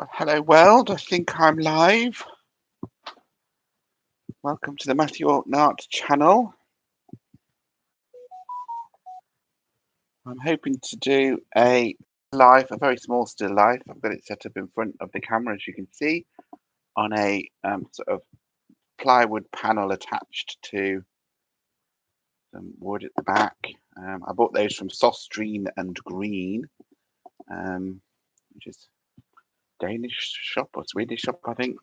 Well, hello world, I think I'm live. Welcome to the Matthew Art channel. I'm hoping to do a very small still life. I've got it set up in front of the camera, as you can see, on a sort of plywood panel attached to some wood at the back. I bought those from Sostreen and Green, which is Danish shop or Swedish shop, I think,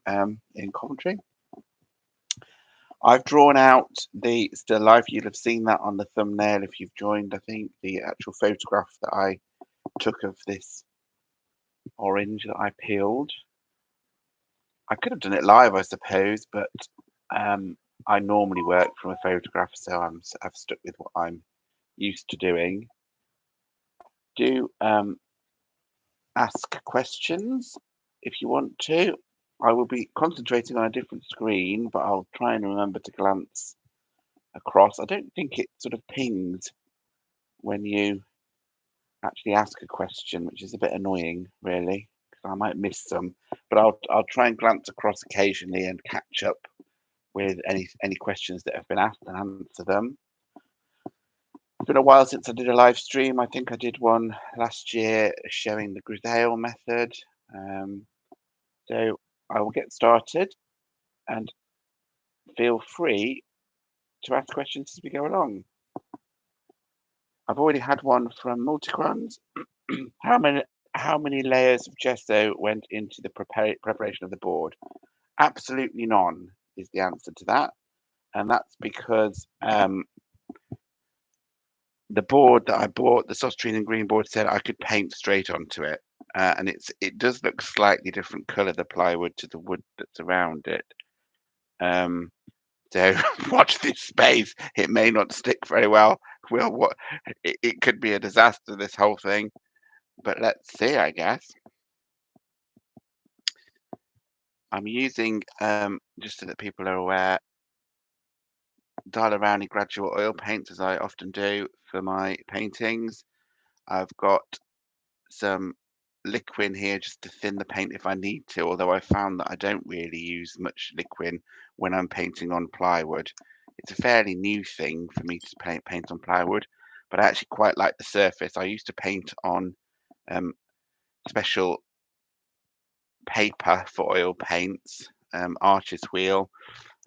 in Coventry. I've drawn out the still life. You'll have seen that on the thumbnail if you've joined. I think the actual photograph that I took of this orange that I peeled. I could have done it live, I suppose, but I normally work from a photograph, so I've stuck with what I'm used to doing. Do ask questions if you want to. I will be concentrating on a different screen, but I'll try and remember to glance across. I don't think it sort of pings when you actually ask a question, which is a bit annoying, really, because I might miss some. But I'll try and glance across occasionally and catch up with any questions that have been asked and answer them. It's been a while since I did a live stream. I think I did one last year showing the grisaille method. So I will get started, and feel free to ask questions as we go along. I've already had one from Multicrons. How many layers of gesso went into the preparation of the board? Absolutely none is the answer to that, and that's because the board that I bought, the Sostreen and Green board, said I could paint straight onto it, and it does look slightly different colour, the plywood, to the wood that's around it. So watch this space. It may not stick very well. It could be a disaster, this whole thing, but let's see, I guess. I'm using, just so that people are aware, Daler-Rowney gradual oil paints, as I often do for my paintings. I've got some liquid here just to thin the paint if I need to, although I found that I don't really use much liquid when I'm painting on plywood. It's a fairly new thing for me to paint on plywood, but I actually quite like the surface. I used to paint on special paper for oil paints, Arches wheel,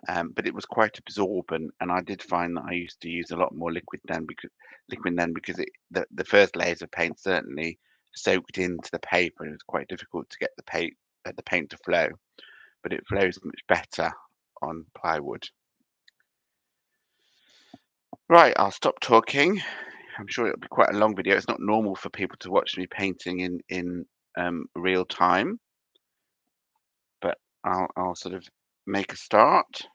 but it was quite absorbent, and I did find that I used to use a lot more liquid then because the first layers of paint certainly soaked into the paper, and it was quite difficult to get the paint to flow, but it flows much better on plywood. Right, I'll stop talking. I'm sure it'll be quite a long video. It's not normal for people to watch me painting in real time, but I'll sort of make a start.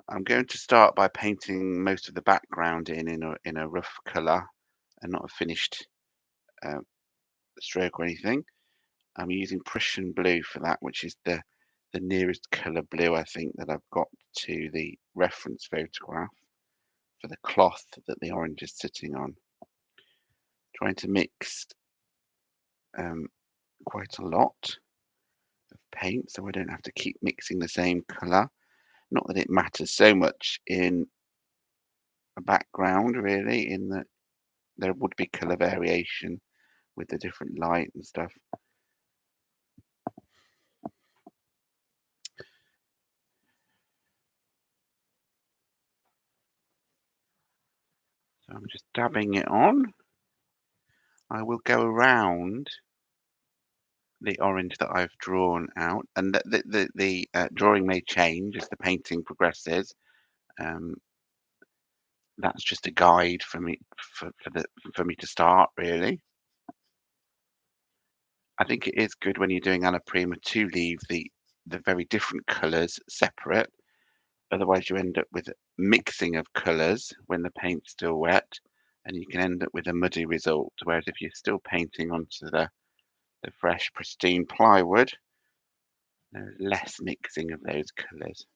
I'm going to start by painting most of the background in a rough colour and not a finished stroke or anything. I'm using Prussian blue for that, which is the nearest colour blue I think that I've got to the reference photograph for the cloth that the orange is sitting on. Trying to mix quite a lot of paint so I don't have to keep mixing the same colour. Not that it matters so much in a background, really, in that there would be colour variation with the different light and stuff. So I'm just dabbing it on. I will go around the orange that I've drawn out, and the drawing may change as the painting progresses. That's just a guide for me for me to start, really. I think it is good when you're doing Alla Prima to leave the very different colours separate. Otherwise you end up with mixing of colours when the paint's still wet, and you can end up with a muddy result. Whereas if you're still painting onto the fresh, pristine plywood, there's less mixing of those colours.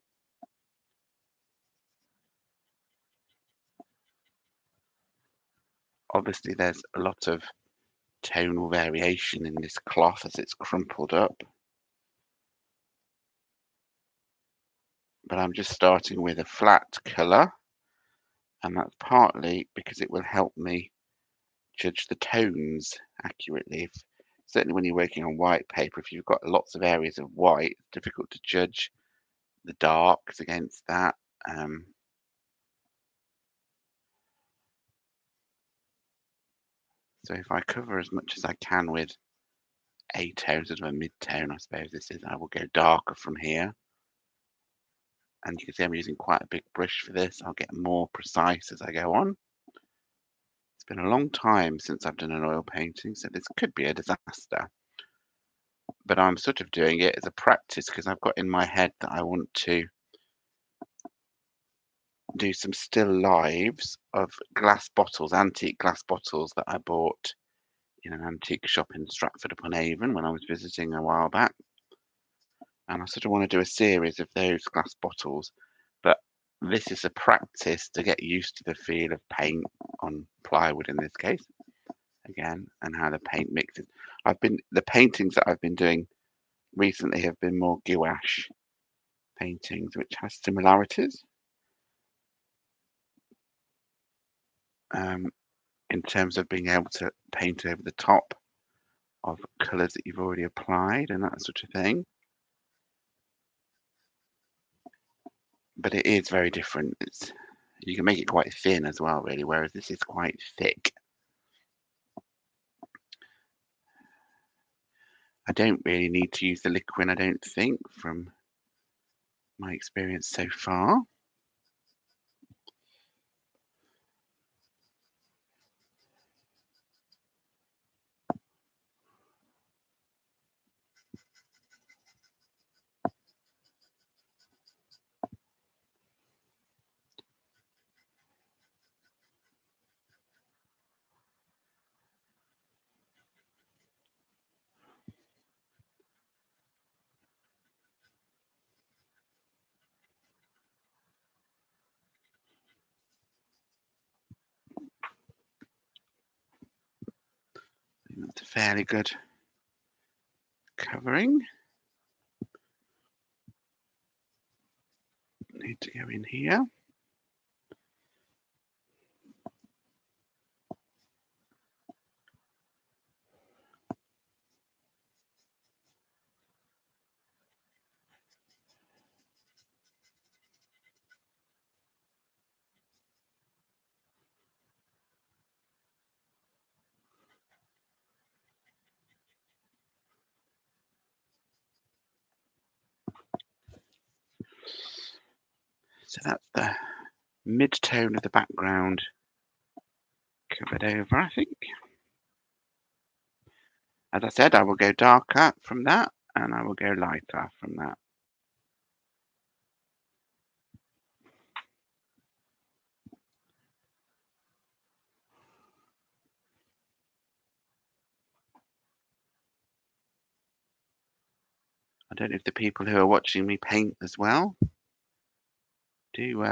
Obviously there's a lot of tonal variation in this cloth as it's crumpled up. But I'm just starting with a flat colour, and that's partly because it will help me judge the tones accurately. Certainly when you're working on white paper, if you've got lots of areas of white, it's difficult to judge the darks against that. So if I cover as much as I can with a tone, sort of a mid-tone, I suppose this is, I will go darker from here. And you can see I'm using quite a big brush for this. I'll get more precise as I go on. It's been a long time since I've done an oil painting, so this could be a disaster. But I'm sort of doing it as a practice because I've got in my head that I want to do some still lives of glass bottles, antique glass bottles that I bought in an antique shop in Stratford-upon-Avon when I was visiting a while back. And I sort of want to do a series of those glass bottles, but this is a practice to get used to the feel of paint on plywood in this case, again, and how the paint mixes. The paintings that I've been doing recently have been more gouache paintings, which has similarities in terms of being able to paint over the top of colours that you've already applied and that sort of thing. But it is very different. You can make it quite thin as well, really, whereas this is quite thick. I don't really need to use the liquid, I don't think, from my experience so far. I think that's a fairly good covering. Need to go in here. So that's the mid-tone of the background covered over, I think. As I said, I will go darker from that, and I will go lighter from that. I don't know if the people who are watching me paint as well do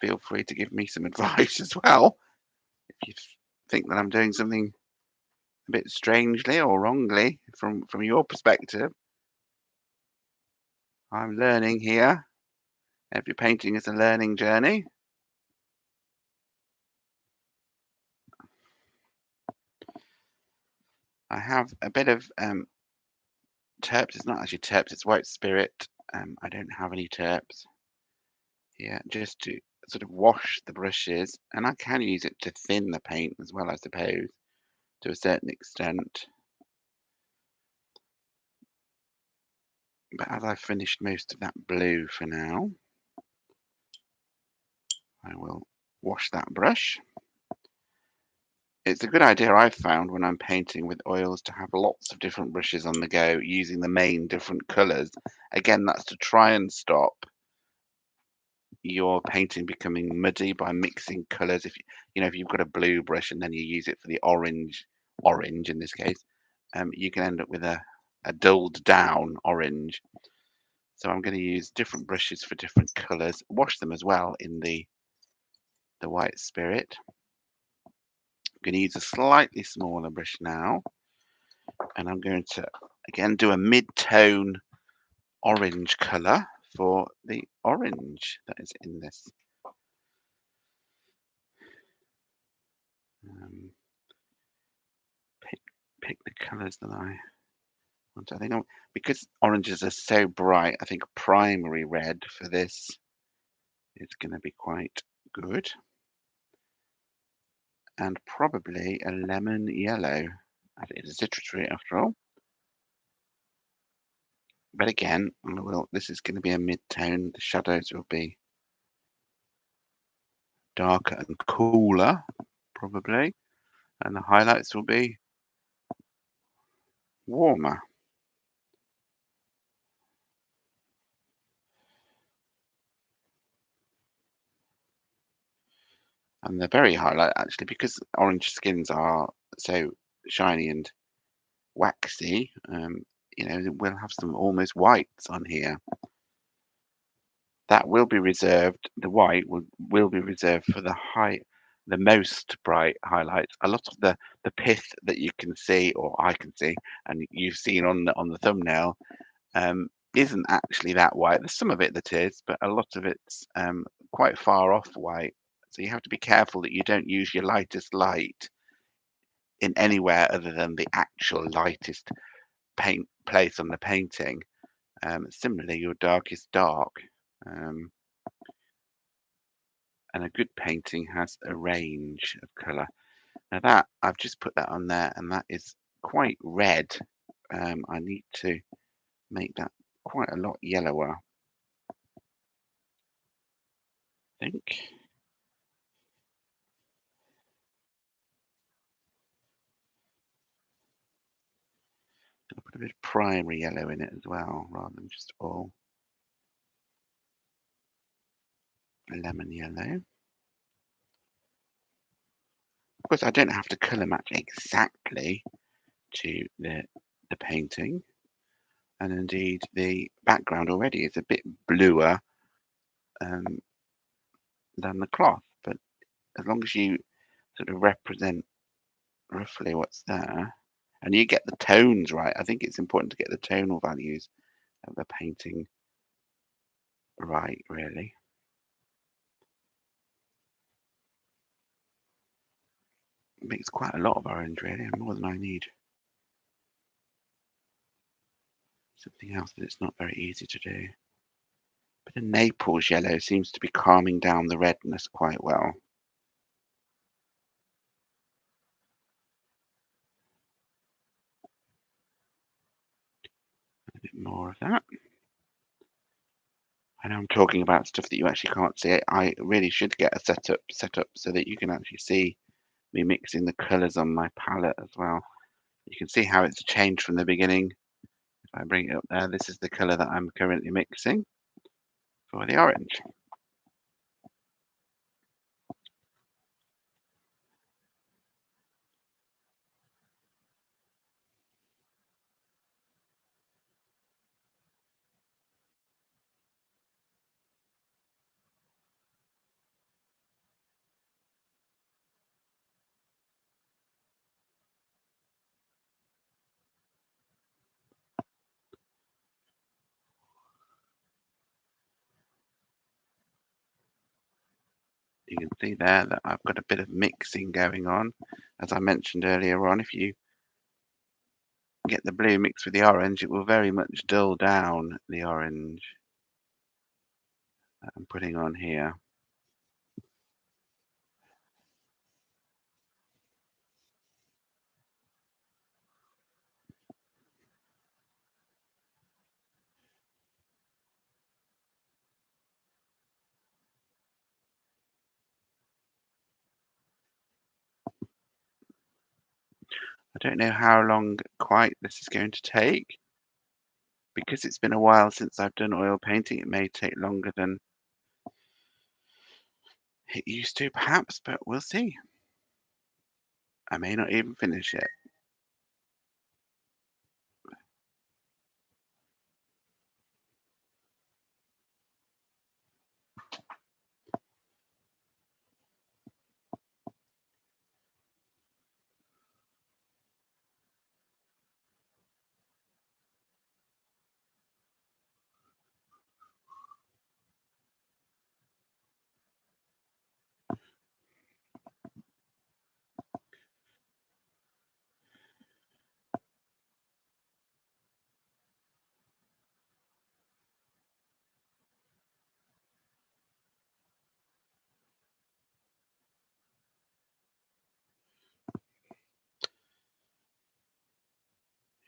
feel free to give me some advice as well. If you think that I'm doing something a bit strangely or wrongly from your perspective, I'm learning here. Every painting is a learning journey. I have a bit of terps. It's not actually terps, it's white spirit. I don't have any terps here, just to sort of wash the brushes, and I can use it to thin the paint as well, I suppose, to a certain extent. But as I've finished most of that blue for now, I will wash that brush. It's a good idea I've found when I'm painting with oils to have lots of different brushes on the go using the main different colours. Again, that's to try and stop your painting becoming muddy by mixing colours. If you've got a blue brush and then you use it for the orange in this case, you can end up with a dulled down orange. So I'm going to use different brushes for different colours. Wash them as well in the white spirit. I'm going to use a slightly smaller brush now And I'm going to again do a mid-tone orange colour for the orange that is in this. Um, pick pick the colours that I want. I think because oranges are so bright, I think primary red for this is going to be quite good, and probably a lemon yellow, as it is a citrus fruit after all. But again, this is going to be a mid-tone. The shadows will be darker and cooler, probably, and the highlights will be warmer. And the berry highlight, actually, because orange skins are so shiny and waxy, we'll have some almost whites on here. That will be reserved, the white will be reserved for the most bright highlights. A lot of the pith that you can see, or I can see, and you've seen on the thumbnail, isn't actually that white. There's some of it that is, but a lot of it's quite far off white. So you have to be careful that you don't use your lightest light in anywhere other than the actual lightest paint place on the painting. Similarly, your darkest dark. Um, and a good painting has a range of colour. Now that I've just put that on there, and that is quite red. I need to make that quite a lot yellower, I think. I'll put a bit of primary yellow in it as well, rather than just all lemon yellow. Of course, I don't have to colour match exactly to the painting, and indeed the background already is a bit bluer um, than the cloth, but as long as you sort of represent roughly what's there, and you get the tones right. I think it's important to get the tonal values of the painting right, really. It makes quite a lot of orange, really, and more than I need. Something else that it's not very easy to do. But the Naples yellow seems to be calming down the redness quite well. A bit more of that. I know I'm talking about stuff that you actually can't see. I really should get a set up so that you can actually see me mixing the colours on my palette as well. You can see how it's changed from the beginning. If I bring it up there, this is the colour that I'm currently mixing for the orange. You can see there that I've got a bit of mixing going on. As I mentioned earlier on, if you get the blue mixed with the orange, it will very much dull down the orange that I'm putting on here. I don't know how long quite this is going to take. Because it's been a while since I've done oil painting, it may take longer than it used to, perhaps, but we'll see. I may not even finish it.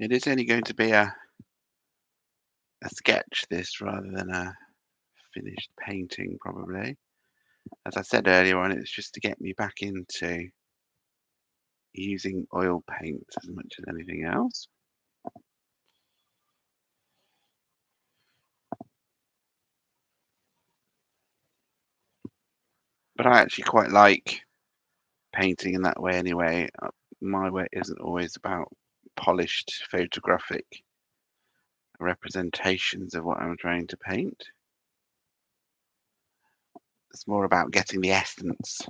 It is only going to be a sketch, this, rather than a finished painting, probably. As I said earlier on, it's just to get me back into using oil paints as much as anything else. But I actually quite like painting in that way anyway. My work isn't always about polished photographic representations of what I'm trying to paint. It's more about getting the essence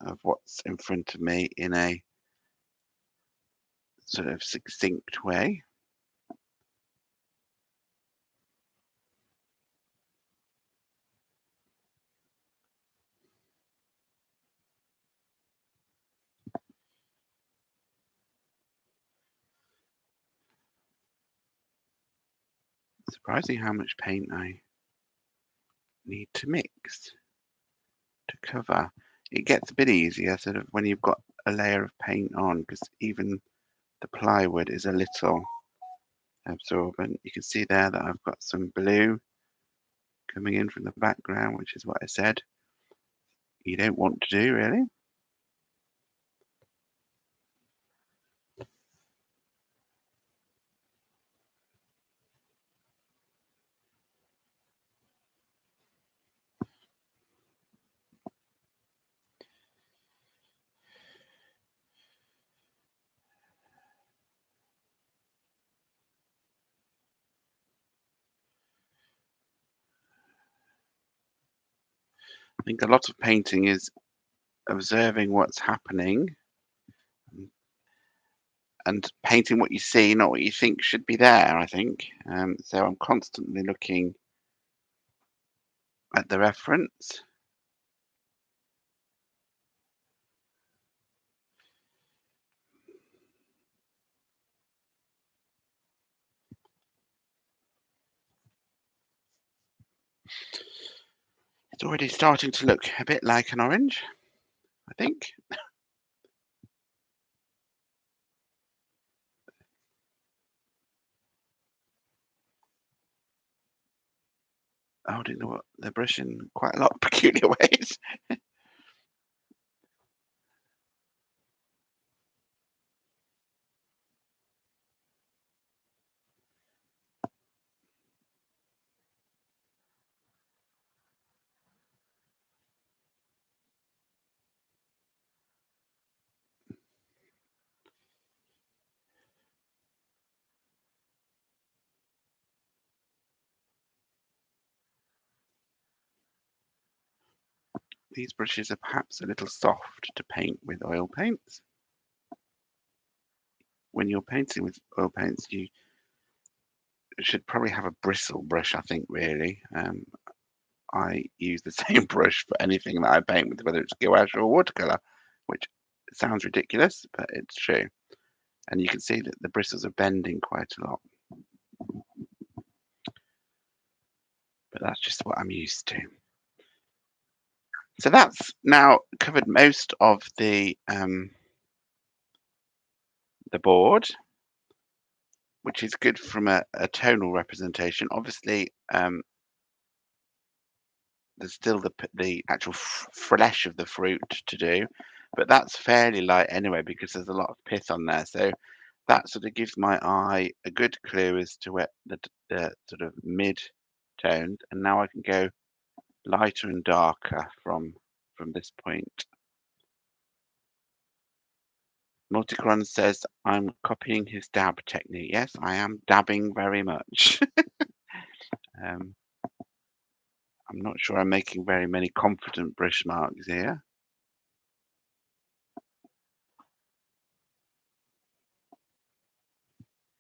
of what's in front of me in a sort of succinct way. Surprising how much paint I need to mix to cover. It gets a bit easier sort of when you've got a layer of paint on, because even the plywood is a little absorbent. You can see there that I've got some blue coming in from the background, which is what I said you don't want to do, really. I think a lot of painting is observing what's happening and painting what you see, not what you think should be there, I think. So I'm constantly looking at the reference. It's already starting to look a bit like an orange, I think. Holding the brush in quite a lot of peculiar ways. These brushes are perhaps a little soft to paint with oil paints. When you're painting with oil paints, you should probably have a bristle brush, I think, really. I use the same brush for anything that I paint with, whether it's gouache or watercolor, which sounds ridiculous, but it's true. And you can see that the bristles are bending quite a lot. But that's just what I'm used to. So that's now covered most of the board, which is good from a tonal representation. Obviously, there's still the actual flesh of the fruit to do, but that's fairly light anyway because there's a lot of pith on there. So that sort of gives my eye a good clue as to where the sort of mid toned, and now I can go lighter and darker from this point. Multicron says I'm copying his dab technique. Yes, I am dabbing very much. um, I'm not sure I'm making very many confident brush marks here,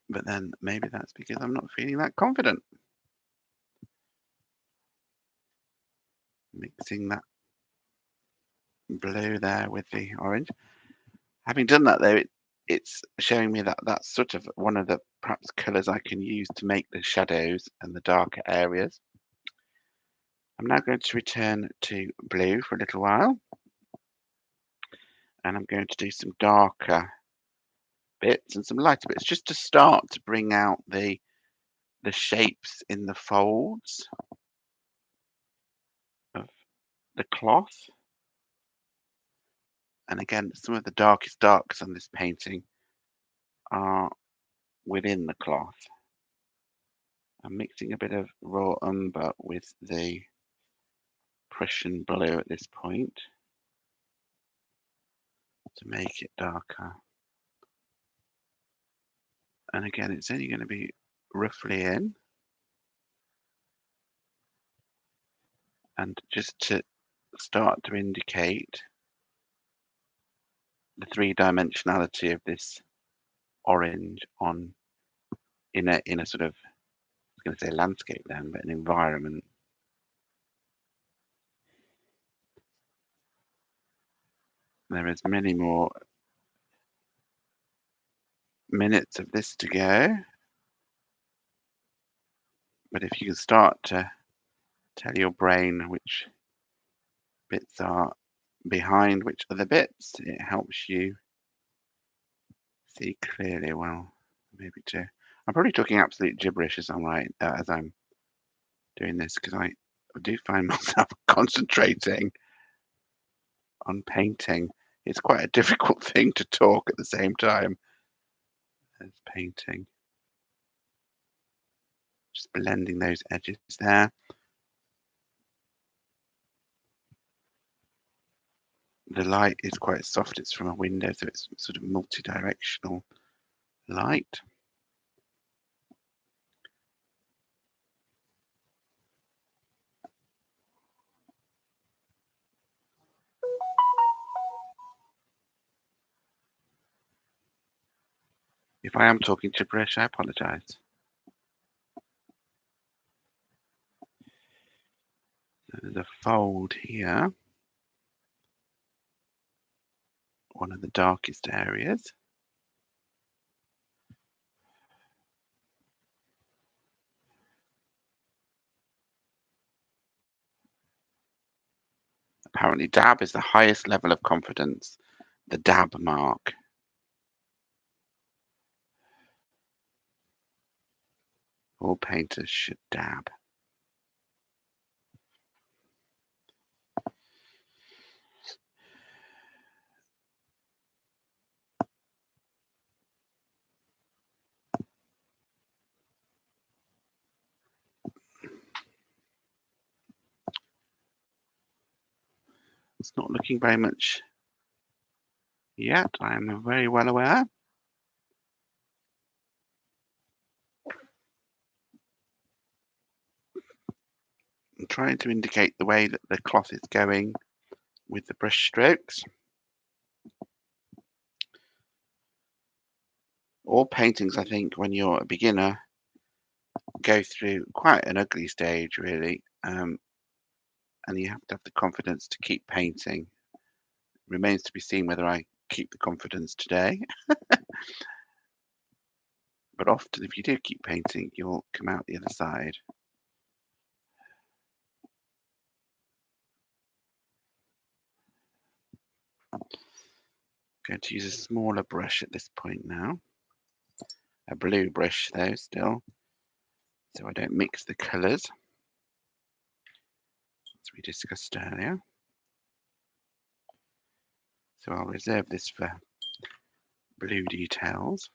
but then maybe that's because I'm not feeling that confident. Mixing that blue there with the orange. Having done that though, it's showing me that that's sort of one of the perhaps colours I can use to make the shadows and the darker areas. I'm now going to return to blue for a little while, and I'm going to do some darker bits and some lighter bits, just to start to bring out the shapes in the folds of the cloth. And again, some of the darkest darks on this painting are within the cloth. I'm mixing a bit of raw umber with the Prussian blue at this point to make it darker. And again, it's only going to be roughly in. And just to start to indicate the three-dimensionality of this orange on in a sort of, I was going to say landscape then, but an environment. There is many more minutes of this to go, but if you can start to tell your brain which bits are behind which other bits, it helps you see clearly. Well, maybe too. I'm probably talking absolute gibberish as I'm doing this, because I do find myself concentrating on painting. It's quite a difficult thing to talk at the same time as painting. Just blending those edges there. The light is quite soft. It's from a window, so it's sort of multi-directional light. If I am talking gibberish, I apologise. There's a fold here, one of the darkest areas. Apparently dab is the highest level of confidence, the dab mark. All painters should dab. It's not looking very much yet, I am very well aware. I'm trying to indicate the way that the cloth is going with the brush strokes. All paintings, I think, when you're a beginner, go through quite an ugly stage, really, and you have to have the confidence to keep painting. Remains to be seen whether I keep the confidence today. But often, if you do keep painting, you'll come out the other side. I'm going to use a smaller brush at this point now. A blue brush, though, still, so I don't mix the colours, as we discussed earlier. So I'll reserve this for blue details.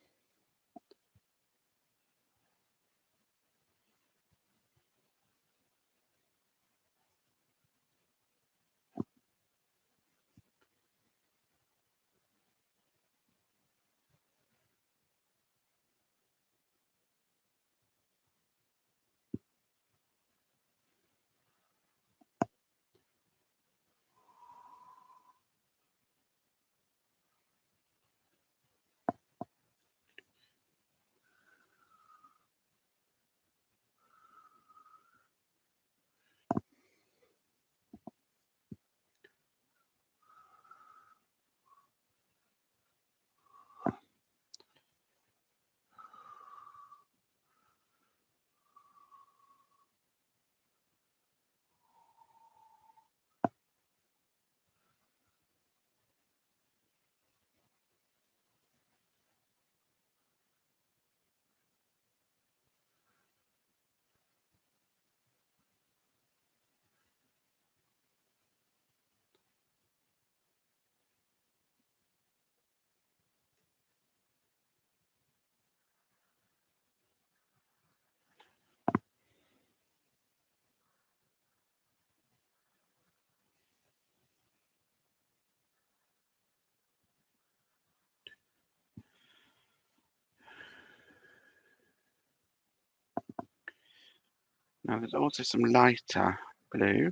Now there's also some lighter blue.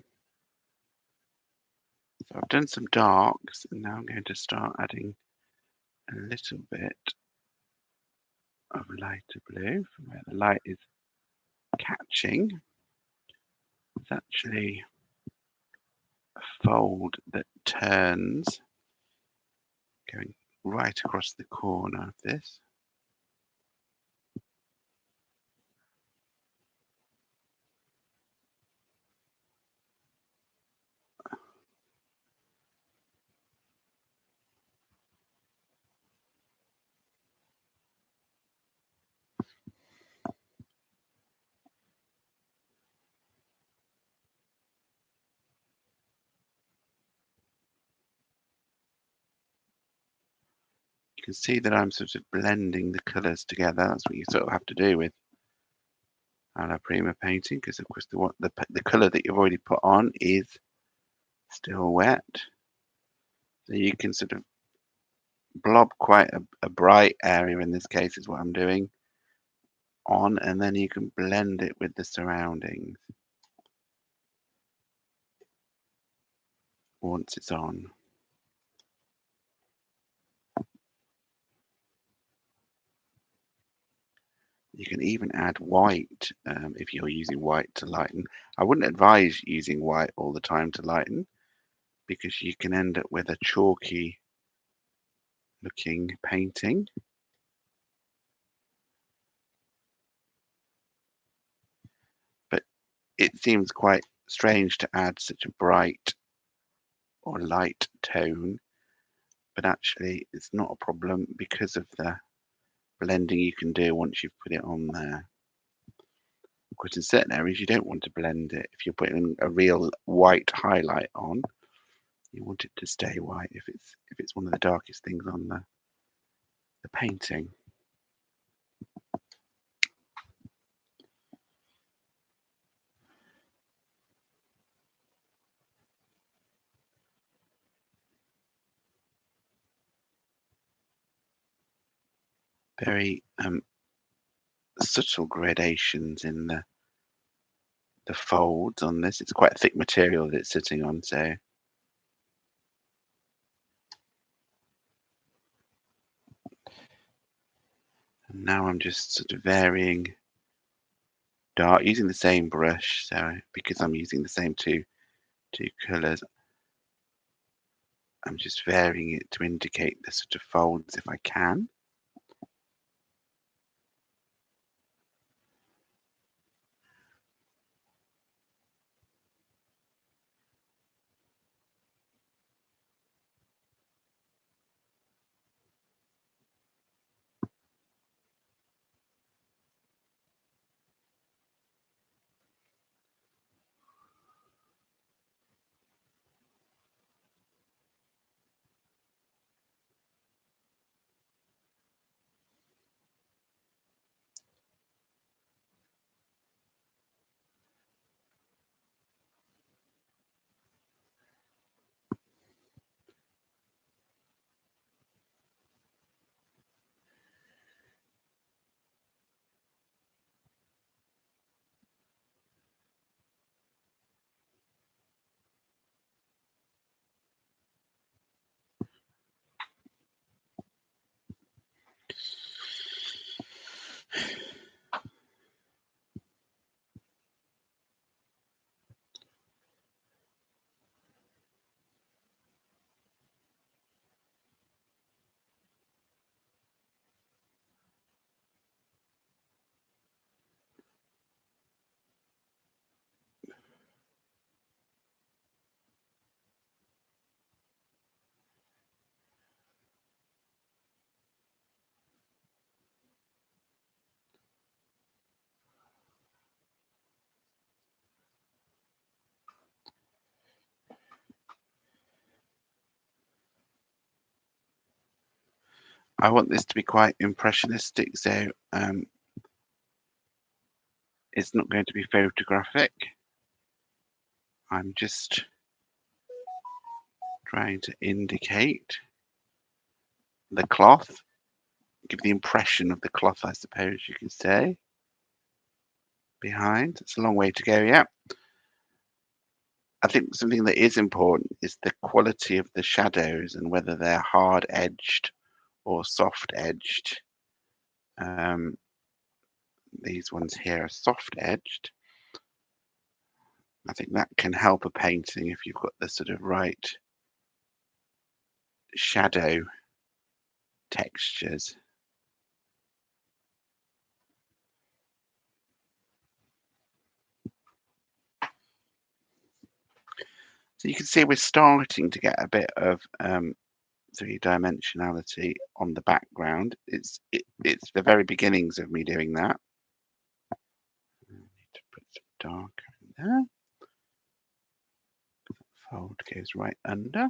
So I've done some darks and now I'm going to start adding a little bit of lighter blue from where the light is catching. It's actually a fold that turns going right across the corner of this. You can see that I'm sort of blending the colours together. That's what you sort of have to do with alla prima painting, because of course the colour that you've already put on is still wet. So you can sort of blob quite a bright area, in this case is what I'm doing, on, and then you can blend it with the surroundings once it's on. You can even add white if you're using white to lighten. I wouldn't advise using white all the time to lighten because you can end up with a chalky looking painting. But it seems quite strange to add such a bright or light tone, but actually it's not a problem because of the blending you can do once you've put it on there. Of course, in certain areas you don't want to blend it. If you're putting a real white highlight on, you want it to stay white if it's one of the darkest things on the painting. Very subtle gradations in the folds on this. It's quite a thick material that it's sitting on, so and now I'm just sort of varying dark using the same brush. So because I'm using the same two colours, I'm just varying it to indicate the sort of folds if I can. I want this to be quite impressionistic, so it's not going to be photographic. I'm just trying to indicate the cloth, give the impression of the cloth, I suppose you could say. behind. It's a long way to go yet. I think something that is important is the quality of the shadows and whether they're hard edged or soft edged. Um, these ones here are soft edged. I think that can help a painting if you've got the sort of right shadow textures. So you can see we're starting to get a bit of three-dimensionality on the background. It's the very beginnings of me doing that. I need to put some darker in there. Fold goes right under.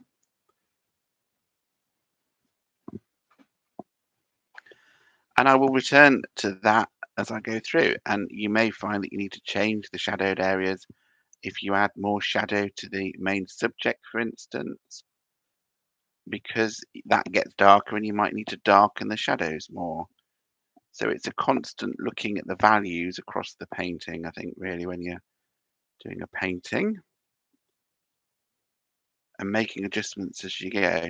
And I will return to that as I go through. And you may find that you need to change the shadowed areas if you add more shadow to the main subject, for instance, because that gets darker and you might need to darken the shadows more. So it's a constant looking at the values across the painting, I think, really, when you're doing a painting and making adjustments as you go.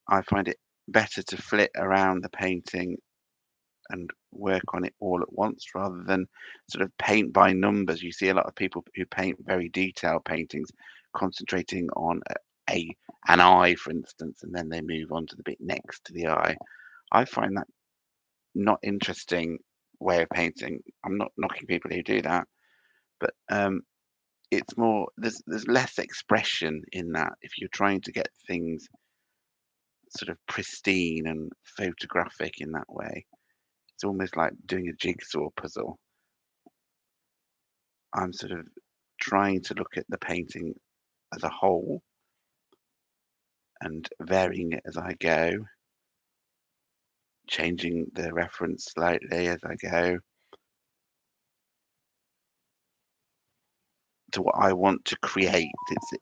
I find it better to flit around the painting and work on it all at once rather than sort of paint by numbers. You see a lot of people who paint very detailed paintings concentrating on a an eye, for instance, and then they move on to the bit next to the eye. I find that not interesting way of painting. I'm not knocking people who do that, but it's more there's less expression in that if you're trying to get things sort of pristine and photographic in that way. It's almost like doing a jigsaw puzzle. I'm sort of trying to look at the painting as a whole and varying it as I go, changing the reference slightly as I go to what I want to create.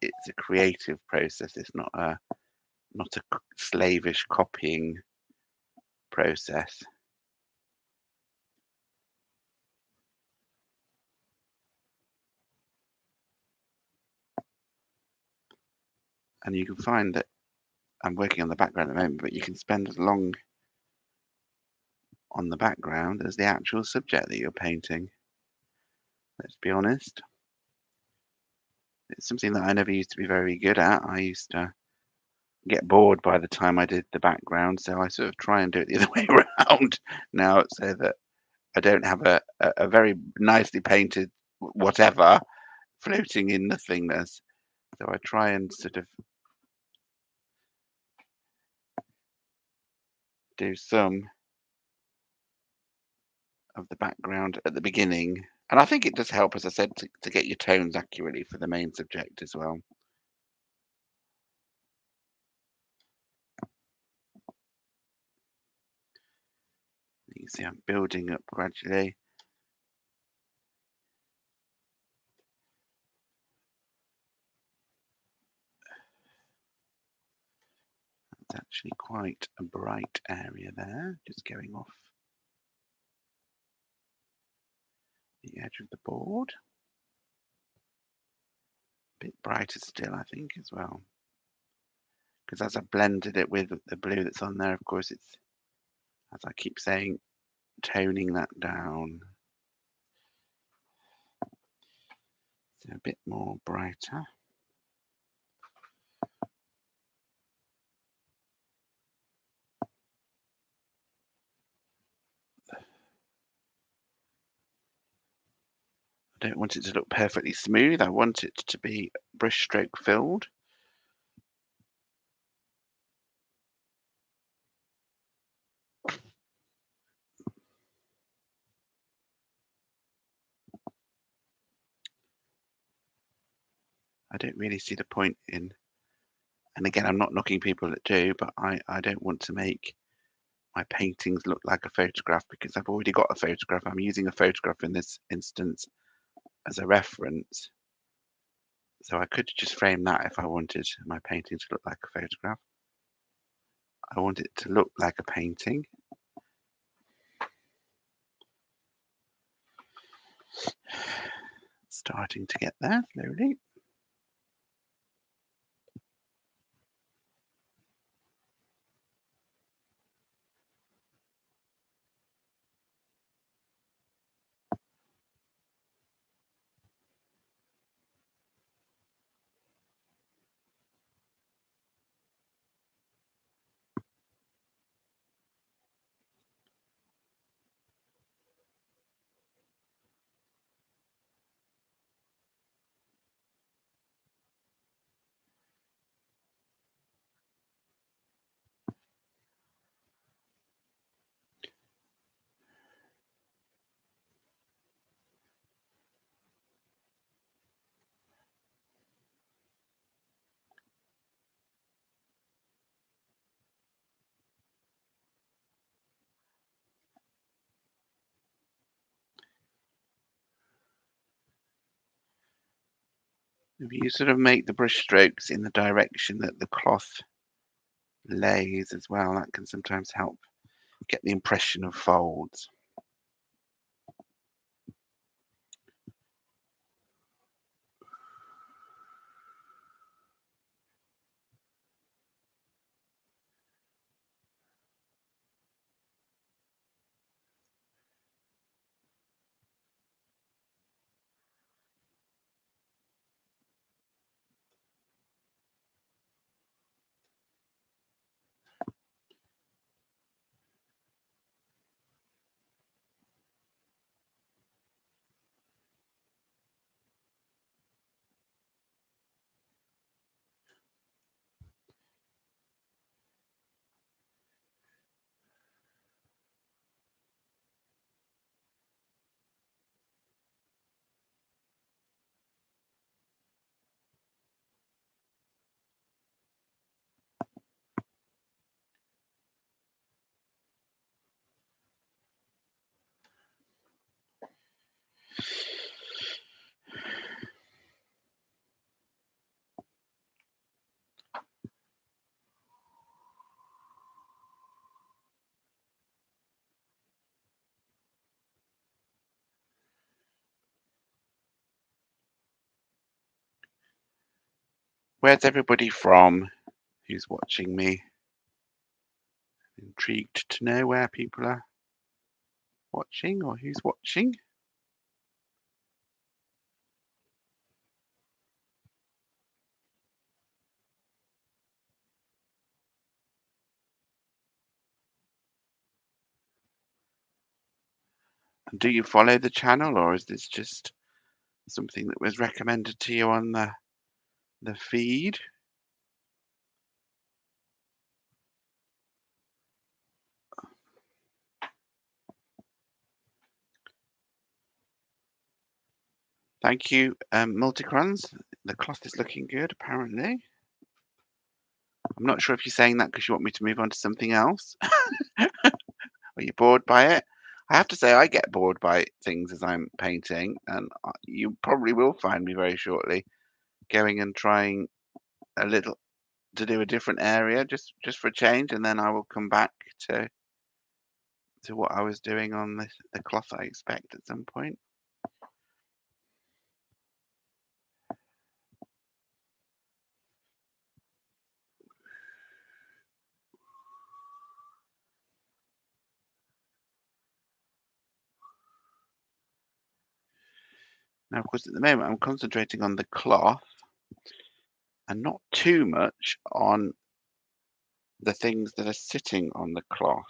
It's a creative process. It's not a slavish copying process. And you can find that I'm working on the background at the moment, but you can spend as long on the background as the actual subject that you're painting. Let's be honest. It's something that I never used to be very good at. I used to get bored by the time I did the background, so I sort of try and do it the other way around now so that I don't have a very nicely painted whatever floating in nothingness. So I try and sort of do some of the background at the beginning. And I think it does help, as I said, to get your tones accurately for the main subject as well. You can see I'm building up gradually. It's actually quite a bright area there, just going off the edge of the board. A bit brighter still, I think, as well. Because as I blended it with the blue that's on there, of course, it's, as I keep saying, toning that down. So a bit more brighter. I don't want it to look perfectly smooth. I want it to be brushstroke filled. I don't really see the point in, and again, I'm not knocking people that do, but I don't want to make my paintings look like a photograph because I've already got a photograph. I'm using a photograph in this instance as a reference. So I could just frame that if I wanted my painting to look like a photograph. I want it to look like a painting. Starting to get there slowly. If you sort of make the brush strokes in the direction that the cloth lays as well, that can sometimes help get the impression of folds. Where's everybody from who's watching me? Intrigued to know where people are watching or who's watching. And do you follow the channel, or is this just something that was recommended to you on the feed? Thank you, Multicrons. The cloth is looking good, apparently. I'm not sure if you're saying that because you want me to move on to something else. Are you bored by it? I have to say, I get bored by things as I'm painting, and you probably will find me very shortly going and trying a little to do a different area just for a change, and then I will come back to what I was doing on the cloth I expect at some point. Now, of course, at the moment I'm concentrating on the cloth and not too much on the things that are sitting on the cloth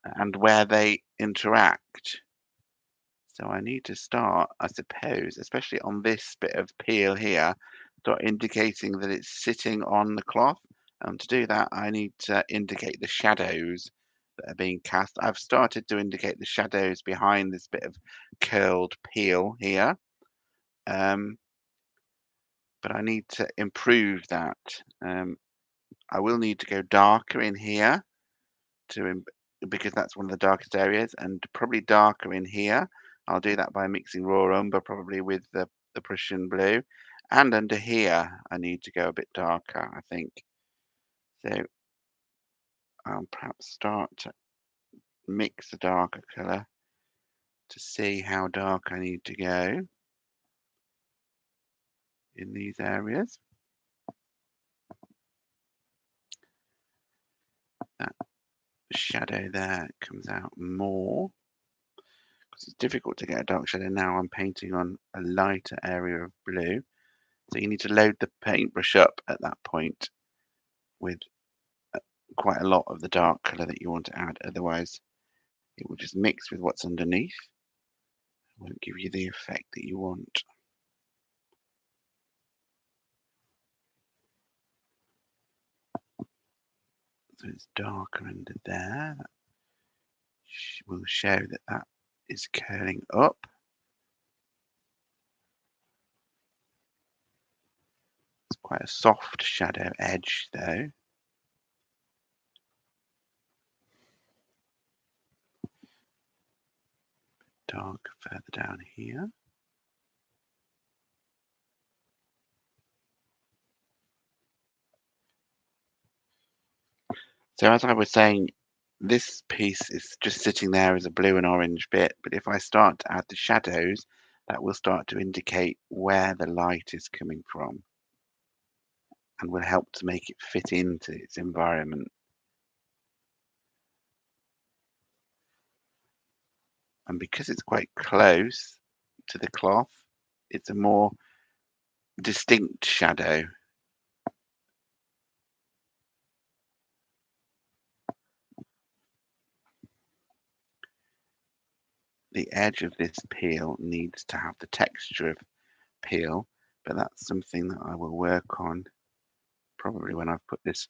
and where they interact. So I need to start, I suppose, especially on this bit of peel here, start indicating that it's sitting on the cloth. And to do that, I need to indicate the shadows that are being cast. I've started to indicate the shadows behind this bit of curled peel here. But I need to improve that. I will need to go darker in here to because that's one of the darkest areas, and probably darker in here. I'll do that by mixing raw umber probably with the Prussian blue, and under here I need to go a bit darker, I think. So I'll perhaps start to mix a darker colour to see how dark I need to go in these areas. That shadow there comes out more because it's difficult to get a dark shadow now. I'm painting on a lighter area of blue. So you need to load the paintbrush up at that point with quite a lot of the dark colour that you want to add. Otherwise, it will just mix with what's underneath. It won't give you the effect that you want. So it's darker under there. That will show that that is curling up. It's quite a soft shadow edge though. Dark further down here. So as I was saying, this piece is just sitting there as a blue and orange bit, but if I start to add the shadows, that will start to indicate where the light is coming from and will help to make it fit into its environment. And because it's quite close to the cloth, it's a more distinct shadow. The edge of this peel needs to have the texture of peel, but that's something that I will work on probably when I've put this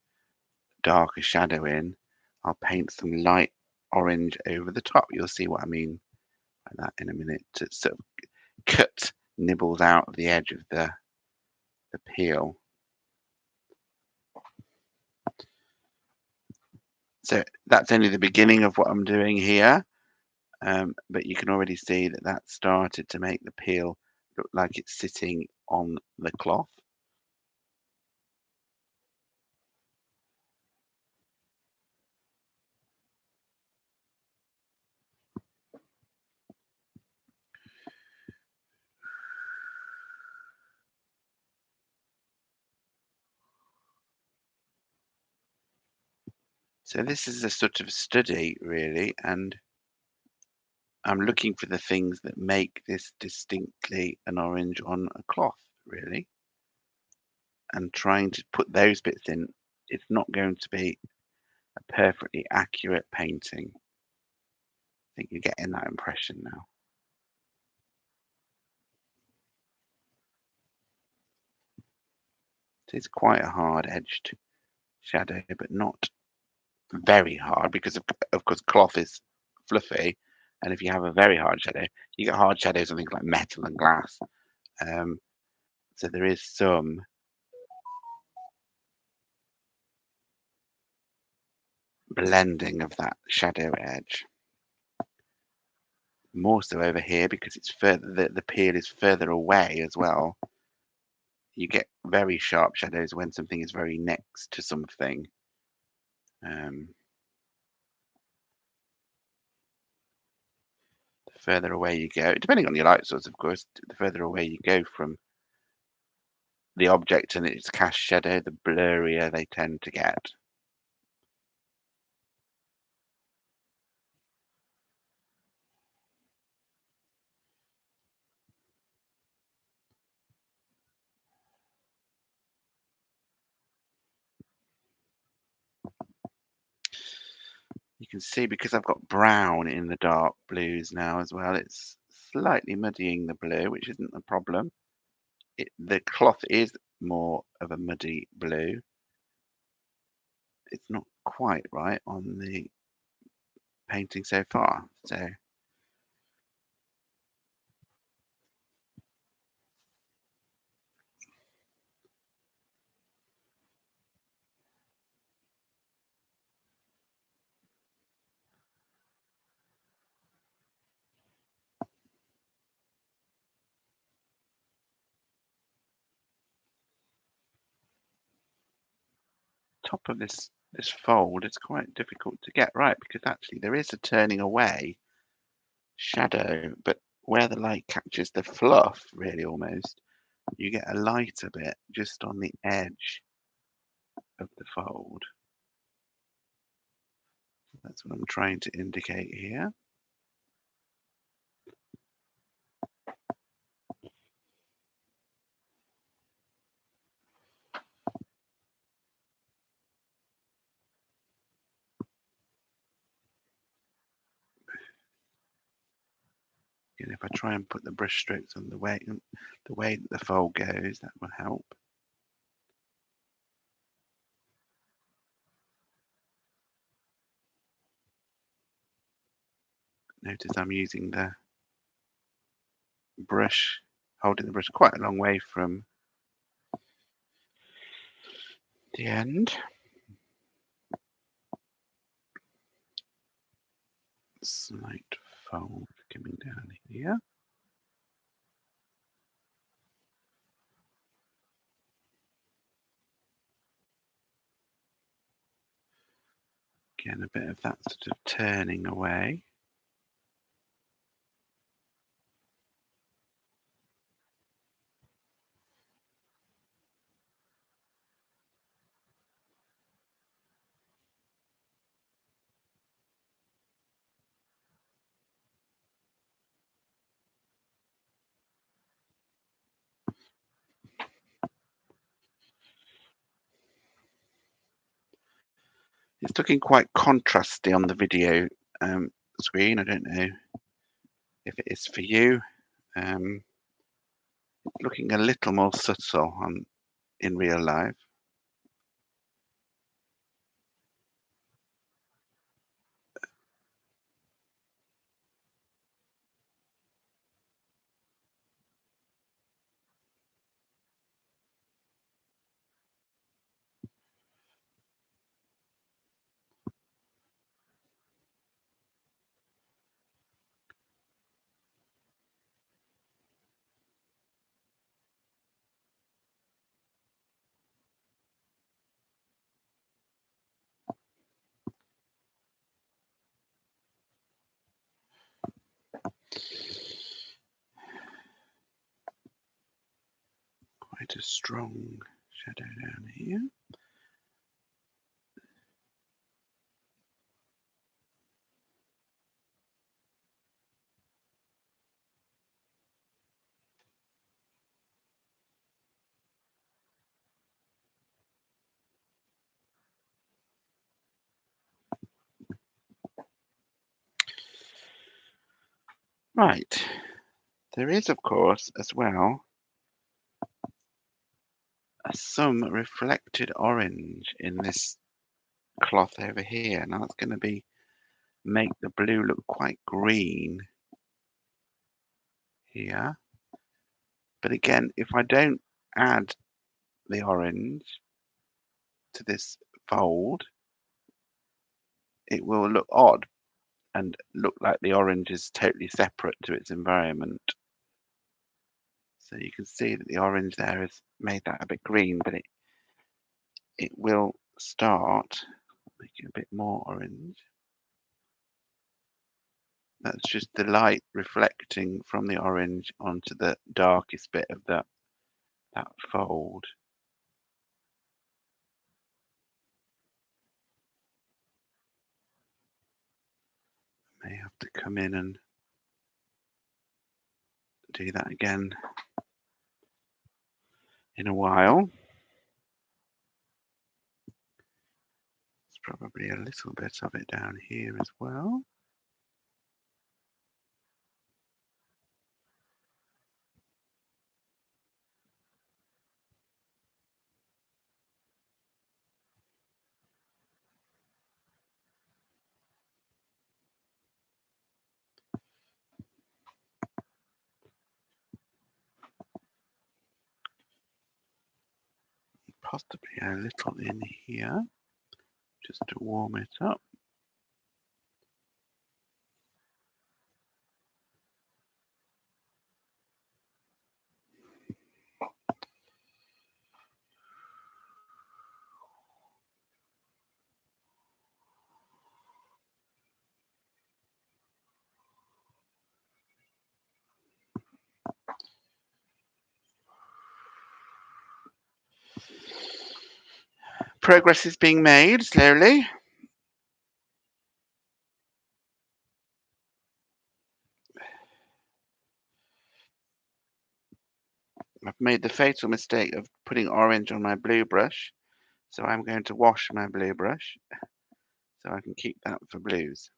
darker shadow in. I'll paint some light orange over the top. You'll see what I mean by that in a minute. To sort of cut nibbles out of the edge of the peel. So that's only the beginning of what I'm doing here, but you can already see that that started to make the peel look like it's sitting on the cloth. So this is a sort of study really, and I'm looking for the things that make this distinctly an orange on a cloth really, and trying to put those bits in. It's not going to be a perfectly accurate painting. I think you're getting that impression now. It's quite a hard edged shadow, but not very hard because of course cloth is fluffy, and if you have a very hard shadow, you get hard shadows on things like metal and glass. Um, so there is some blending of that shadow edge. More so over here because it's further the peel is further away as well. You get very sharp shadows when something is very next to something. Um, the further away you go, depending on your light source, of course, the further away you go from the object and its cast shadow, the blurrier they tend to get. You can see because I've got brown in the dark blues now as well, it's slightly muddying the blue, which isn't a problem. The cloth is more of a muddy blue. It's not quite right on the painting so far. So top of this fold is quite difficult to get right because actually there is a turning away shadow, but where the light catches the fluff, really almost, you get a lighter bit just on the edge of the fold. That's what I'm trying to indicate here. And if I try and put the brush strokes on the way that the fold goes, that will help. Notice I'm using the brush, holding the brush quite a long way from the end. Slight fold coming down here. Again, a bit of that sort of turning away. It's looking quite contrasty on the video screen. I don't know if it is for you. Looking a little more subtle in real life. Quite a strong shadow down here. Right. There is, of course, as well, some reflected orange in this cloth over here. Now that's going to make the blue look quite green here. But again, if I don't add the orange to this fold, it will look odd and look like the orange is totally separate to its environment. So you can see that the orange there has made that a bit green, but it will start making a bit more orange. That's just the light reflecting from the orange onto the darkest bit of that fold. May have to come in and do that again in a while. There's probably a little bit of it down here as well. Possibly a little in here, just to warm it up. Progress is being made slowly. I've made the fatal mistake of putting orange on my blue brush, so I'm going to wash my blue brush so I can keep that for blues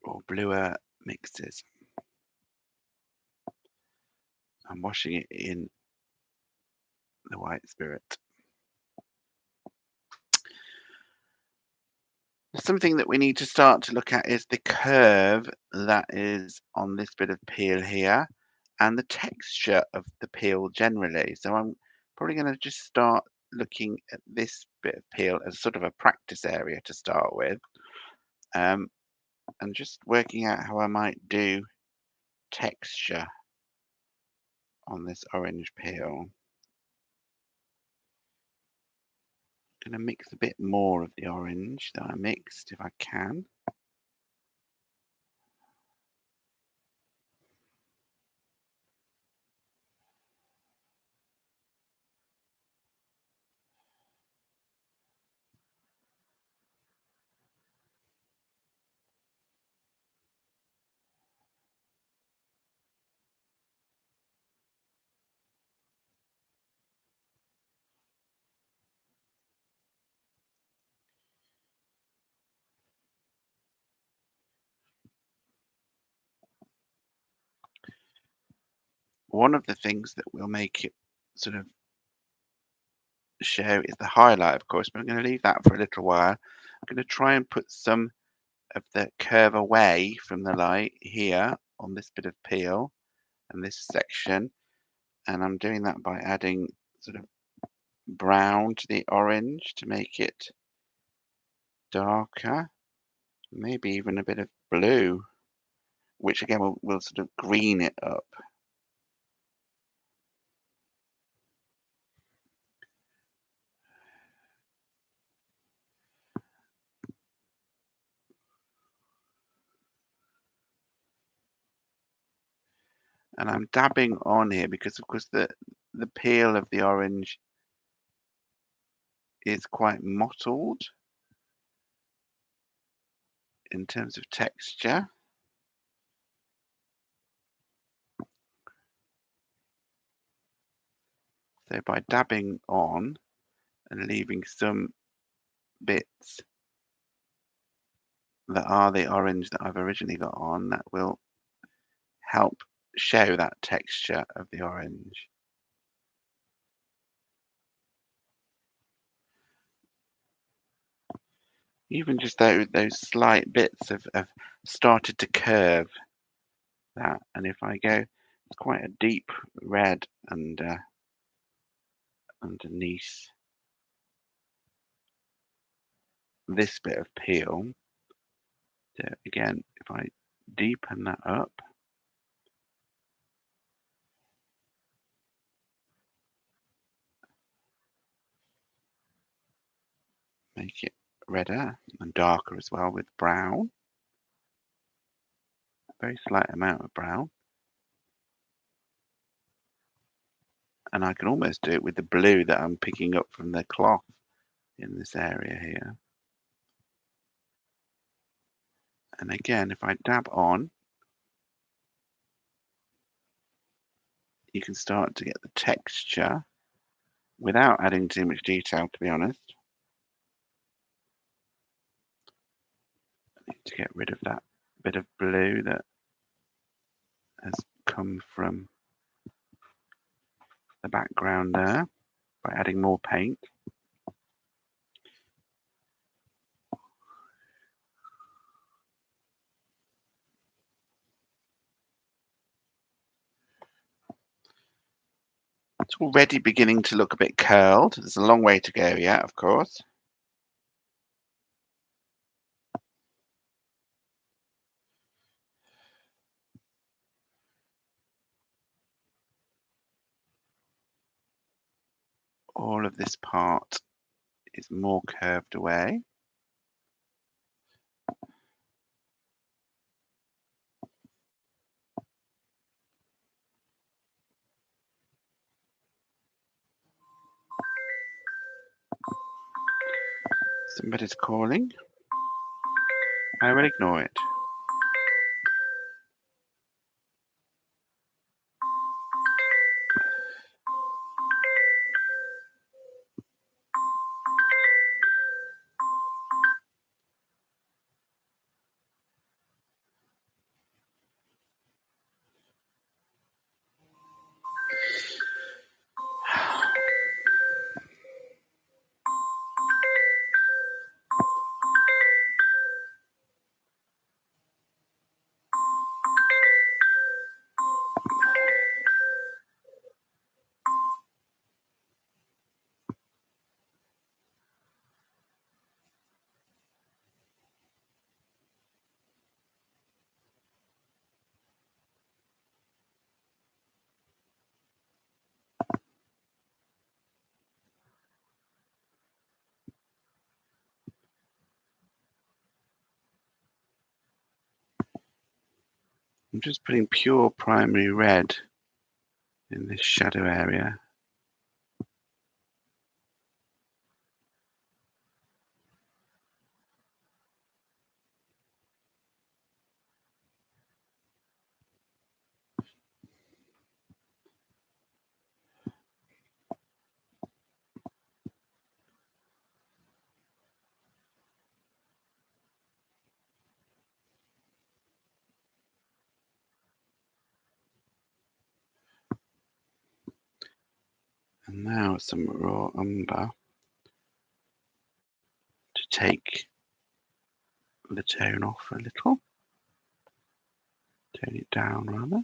or bluer mixes. I'm washing it in the white spirit. Something that we need to start to look at is the curve that is on this bit of peel here and the texture of the peel generally. So I'm probably going to just start looking at this bit of peel as sort of a practice area to start with, and just working out how I might do texture on this orange peel. Going to mix a bit more of the orange that I mixed if I can. One of the things that will make it sort of show is the highlight, of course, but I'm going to leave that for a little while. I'm going to try and put some of the curve away from the light here on this bit of peel and this section, and I'm doing that by adding sort of brown to the orange to make it darker, maybe even a bit of blue, which again will sort of green it up. And I'm dabbing on here because, of course, the peel of the orange is quite mottled in terms of texture. So by dabbing on and leaving some bits that are the orange that I've originally got on, that will help show that texture of the orange. Even just those slight bits have started to curve that. And if I go, it's quite a deep red and underneath this bit of peel. So again, if I deepen that up, make it redder and darker as well with brown, a very slight amount of brown. And I can almost do it with the blue that I'm picking up from the cloth in this area here. And again, if I dab on, you can start to get the texture without adding too much detail, to be honest. I need to get rid of that bit of blue that has come from the background there by adding more paint. It's already beginning to look a bit curled. There's a long way to go yet, of course. All of this part is more curved away. Somebody's calling. I will ignore it. I'm just putting pure primary red in this shadow area. And now some raw umber to take the tone off a little. Tone it down rather.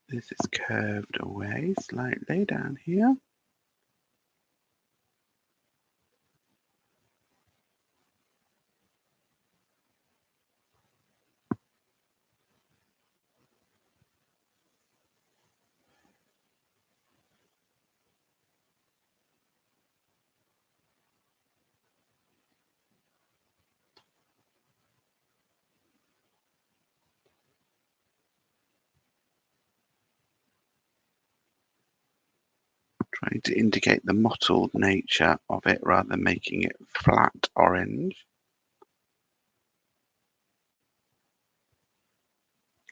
This is curved away slightly down here. Trying to indicate the mottled nature of it rather than making it flat orange.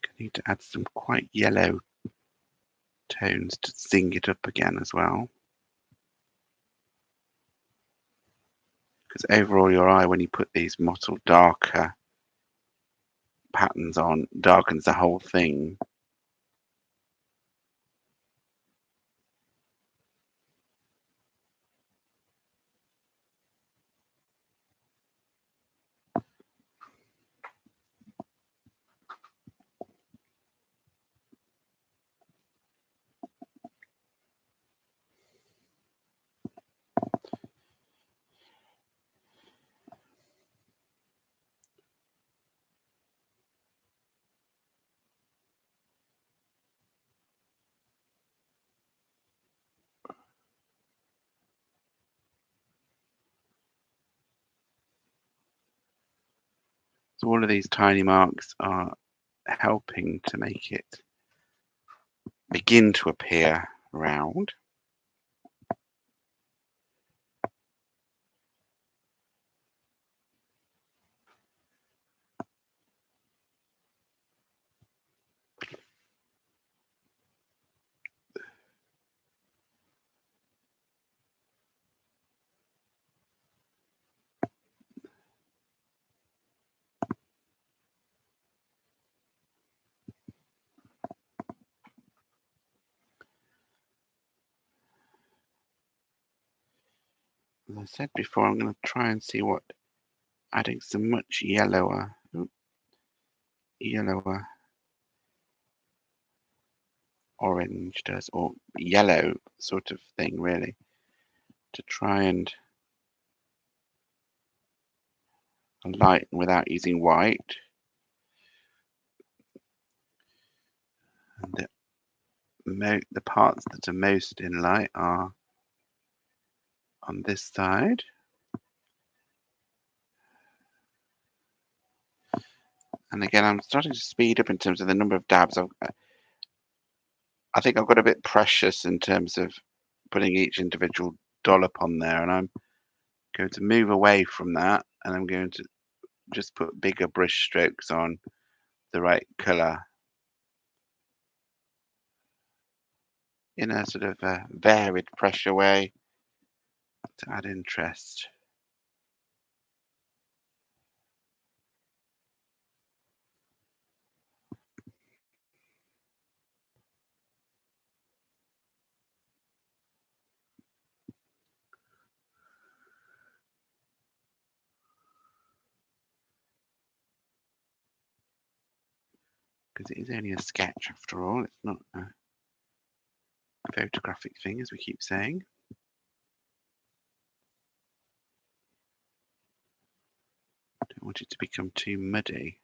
I need to add some quite yellow tones to zing it up again as well. Because overall your eye, when you put these mottled darker patterns on, darkens the whole thing. So all of these tiny marks are helping to make it begin to appear round. As I said before, I'm going to try and see what adding some much yellower yellower orange does, or yellow sort of thing, really, to try and lighten without using white. And the parts that are most in light are on this side. And again, I'm starting to speed up in terms of the number of dabs. I think I've got a bit precious in terms of putting each individual dollop on there, and I'm going to move away from that, and I'm going to just put bigger brush strokes on the right colour in a sort of a varied pressure way to add interest. Because it is only a sketch after all, it's not a photographic thing, as we keep saying. Don't want it to become too muddy.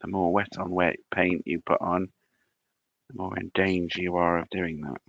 The more wet on wet paint you put on, the more in danger you are of doing that.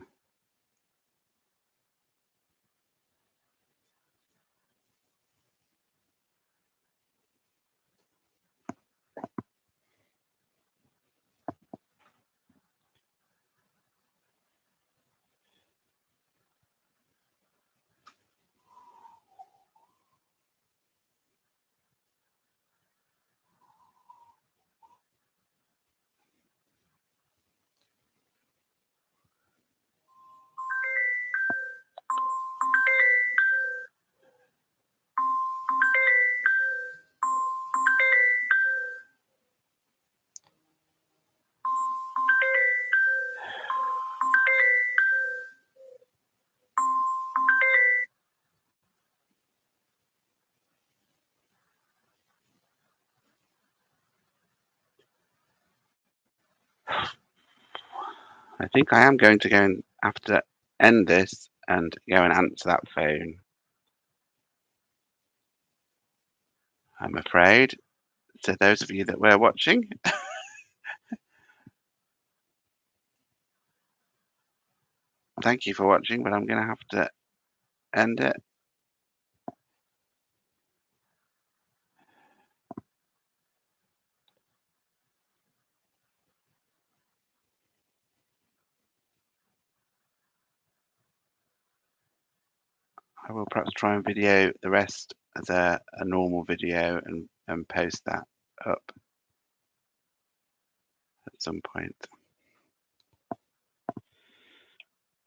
I think I am going to go and have to end this and go and answer that phone, I'm afraid. So those of you that were watching, thank you for watching, but I'm going to have to end it. I will perhaps try and video the rest as a normal video and post that up at some point.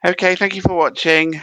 Okay, thank you for watching.